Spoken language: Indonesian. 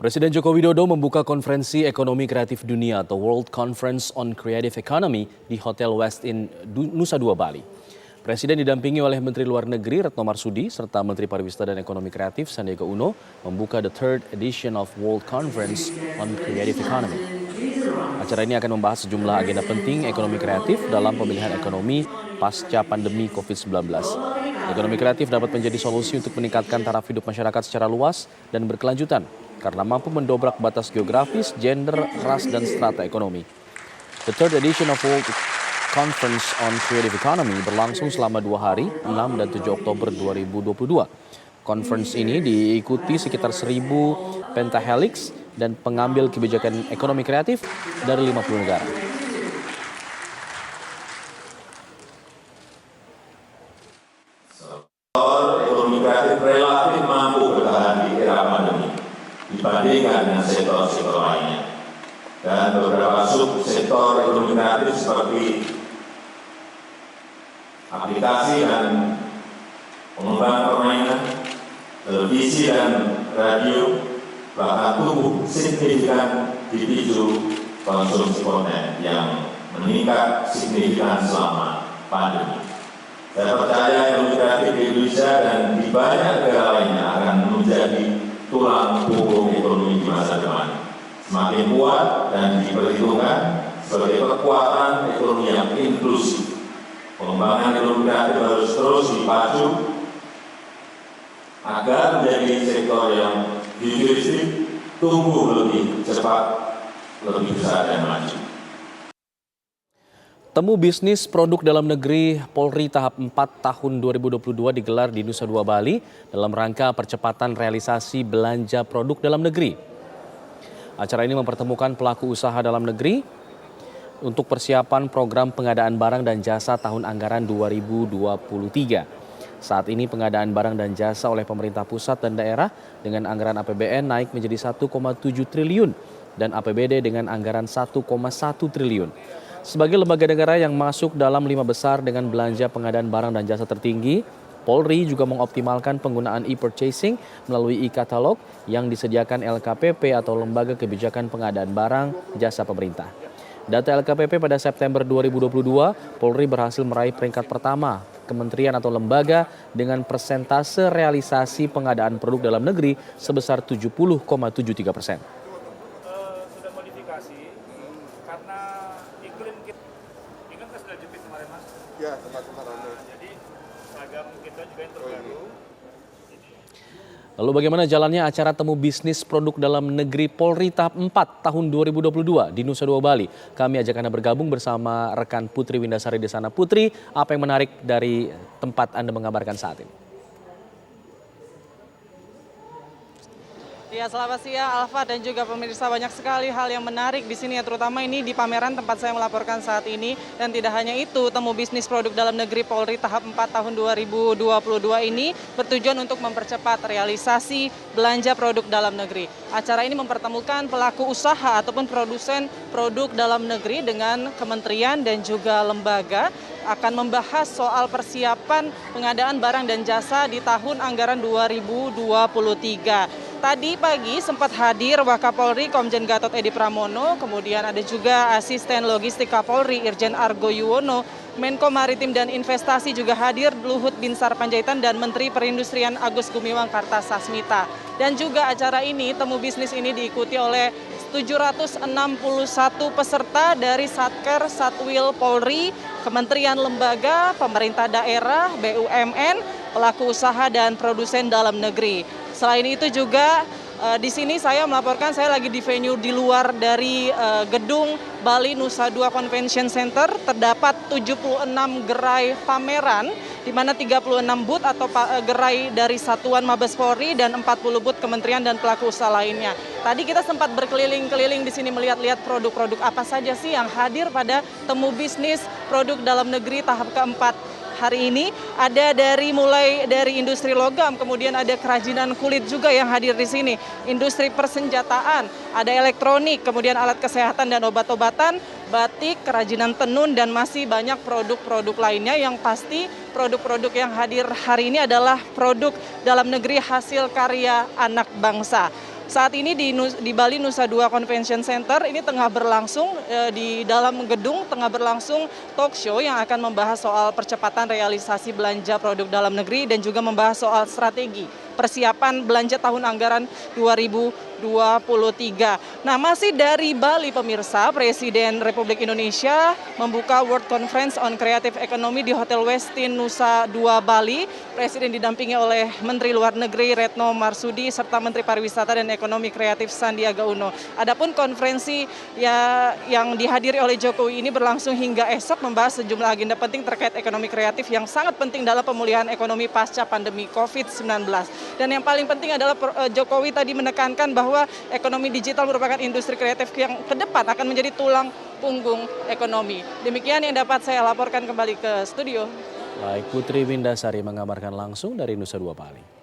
Presiden Joko Widodo membuka konferensi ekonomi kreatif dunia atau World Conference on Creative Economy di Hotel West in Nusa Dua, Bali. Presiden didampingi oleh Menteri Luar Negeri Retno Marsudi serta Menteri Pariwisata dan Ekonomi Kreatif Sandiaga Uno membuka the third edition of World Conference on Creative Economy. Acara ini akan membahas sejumlah agenda penting ekonomi kreatif dalam pemulihan ekonomi pasca pandemi COVID-19. Ekonomi kreatif dapat menjadi solusi untuk meningkatkan taraf hidup masyarakat secara luas dan berkelanjutan karena mampu mendobrak batas geografis, gender, ras, dan strata ekonomi. The third edition of World Conference on Creative Economy berlangsung selama 2 hari, 6 dan 7 Oktober 2022. Conference ini diikuti sekitar 1.000 pentahelix dan pengambil kebijakan ekonomi kreatif dari 50 negara. Sektor ekonomi kreatif relatif mampu bertahan di era pandemi dibandingkan dengan sektor-sektor lainnya. Dan beberapa subsektor ekonomi kreatif seperti aplikasi dan pengembangan permainan, televisi dan radio, bahkan tumbuh signifikan dipicu konsumsi konten yang meningkat signifikan selama pandemi. Saya percaya ekonomi kreatif di Indonesia dan di banyak negara lainnya akan menjadi tulang punggung ekonomi di masa depan. Semakin kuat dan diperhitungkan sebagai kekuatan ekonomi yang inklusif. Pengembangan ekonomi kreatif harus terus dipacu agar menjadi sektor yang futuristik, tumbuh lebih cepat, lebih besar dan maju. Temu bisnis produk dalam negeri Polri tahap 4 tahun 2022 digelar di Nusa Dua, Bali dalam rangka percepatan realisasi belanja produk dalam negeri. Acara ini mempertemukan pelaku usaha dalam negeri untuk persiapan program pengadaan barang dan jasa tahun anggaran 2023. Saat ini pengadaan barang dan jasa oleh pemerintah pusat dan daerah dengan anggaran APBN naik menjadi 1,7 triliun dan APBD dengan anggaran 1,1 triliun. Sebagai lembaga negara yang masuk dalam 5 besar dengan belanja pengadaan barang dan jasa tertinggi, Polri juga mengoptimalkan penggunaan e-purchasing melalui e-katalog yang disediakan LKPP atau Lembaga Kebijakan Pengadaan Barang Jasa Pemerintah. Data LKPP pada September 2022, Polri berhasil meraih peringkat pertama kementerian atau lembaga dengan persentase realisasi pengadaan produk dalam negeri sebesar 70,73%. Sudah modifikasi karena iklim kita sudah jepit kemarin, Mas. Ya, kemarin. Jadi seragam kita juga yang terbaru. Lalu bagaimana jalannya acara temu bisnis produk dalam negeri Polri tahap 4 tahun 2022 di Nusa Dua, Bali? Kami ajak Anda bergabung bersama rekan Putri Windasari di sana. Putri, apa yang menarik dari tempat Anda mengabarkan saat ini? Ya, selamat siang Alfa dan juga pemirsa, banyak sekali hal yang menarik di sini ya, terutama ini di pameran tempat saya melaporkan saat ini. Dan tidak hanya itu, temu bisnis produk dalam negeri Polri tahap 4 tahun 2022 ini bertujuan untuk mempercepat realisasi belanja produk dalam negeri. Acara ini mempertemukan pelaku usaha ataupun produsen produk dalam negeri dengan kementerian dan juga lembaga akan membahas soal persiapan pengadaan barang dan jasa di tahun anggaran 2023. Tadi pagi sempat hadir Wakapolri Komjen Gatot Edi Pramono, kemudian ada juga Asisten Logistik Kapolri Irjen Argo Yuwono, Menko Maritim dan Investasi juga hadir Luhut Binsar Panjaitan dan Menteri Perindustrian Agus Gumiwang Kartasasmita. Dan juga acara ini, temu bisnis ini diikuti oleh 761 peserta dari Satker, Satwil Polri, Kementerian Lembaga, Pemerintah Daerah, BUMN, pelaku usaha dan produsen dalam negeri. Selain itu juga di sini saya melaporkan saya lagi di venue di luar dari gedung Bali Nusa Dua Convention Center. Terdapat 76 gerai pameran di mana 36 booth atau gerai dari Satuan Mabes Polri dan 40 booth kementerian dan pelaku usaha lainnya. Tadi kita sempat berkeliling-keliling di sini melihat-lihat produk-produk apa saja sih yang hadir pada temu bisnis produk dalam negeri tahap keempat. Hari ini ada mulai dari industri logam, kemudian ada kerajinan kulit juga yang hadir di sini, industri persenjataan, ada elektronik, kemudian alat kesehatan dan obat-obatan, batik, kerajinan tenun, dan masih banyak produk-produk lainnya yang pasti produk-produk yang hadir hari ini adalah produk dalam negeri hasil karya anak bangsa. Saat ini di Bali Nusa Dua Convention Center ini tengah berlangsung di dalam gedung tengah berlangsung talk show yang akan membahas soal percepatan realisasi belanja produk dalam negeri dan juga membahas soal strategi persiapan belanja tahun anggaran 2023. Nah, masih dari Bali pemirsa, Presiden Republik Indonesia membuka World Conference on Creative Economy di Hotel Westin Nusa Dua Bali. Presiden didampingi oleh Menteri Luar Negeri Retno Marsudi serta Menteri Pariwisata dan Ekonomi Kreatif Sandiaga Uno. Adapun konferensi yang dihadiri oleh Jokowi ini berlangsung hingga esok membahas sejumlah agenda penting terkait ekonomi kreatif yang sangat penting dalam pemulihan ekonomi pasca pandemi COVID-19. Dan yang paling penting adalah Jokowi tadi menekankan bahwa ekonomi digital merupakan industri kreatif yang ke depan akan menjadi tulang punggung ekonomi. Demikian yang dapat saya laporkan kembali ke studio. Baik, Putri Windasari mengabarkan langsung dari Nusa Dua Bali.